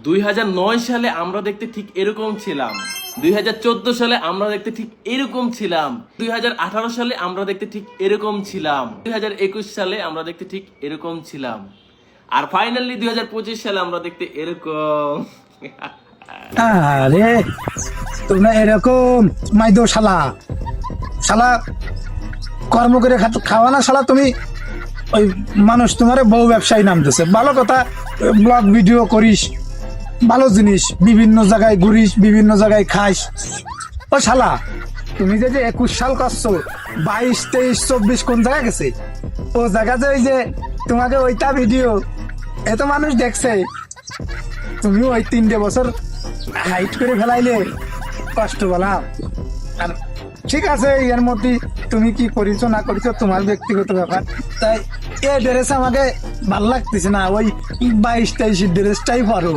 2009 সালে আমরা দেখতে ঠিক এরকম ছিলাম, 2014 সালে আমরা দেখতে ঠিক এরকম ছিলাম, 2018 সালে আমরা দেখতে ঠিক এরকম ছিলাম, 2021 সালে আমরা দেখতে ঠিক এরকম ছিলাম, আর ফাইনালি 2025 সালে আমরা দেখতে এরকম। আরে তোমরা এরকম মাইদো শালা শালা কর্ম করে খাওয়া না শালা। তুমি ওই মানুষ তোমার বউ ব্যবসায়ী নাম দিছে, ভালো কথা, ব্লগ ভিডিও করিস, ভালো জিনিস, বিভিন্ন জায়গায় ঘুরিস, বিভিন্ন জায়গায় খাস। ও শালা তুমি যে 21 সাল করছো, 22, 23, 24 কোন জায়গায় গেছে? ও জায়গাতে ওই যে তোমাকে ওইটা ভিডিও এত মানুষ দেখছে, তুমি ওই 3টে বছর হাইট করে ফেলাইলে কষ্ট বলা। আর ঠিক আছে, এর মধ্যে তুমি কি করিছো না করিছো তোমার ব্যক্তিগত ব্যাপার। তাই এই ড্রেস আমাকে ভালো লাগতেছে না, ওই 22, 23 ড্রেসটাই পরো।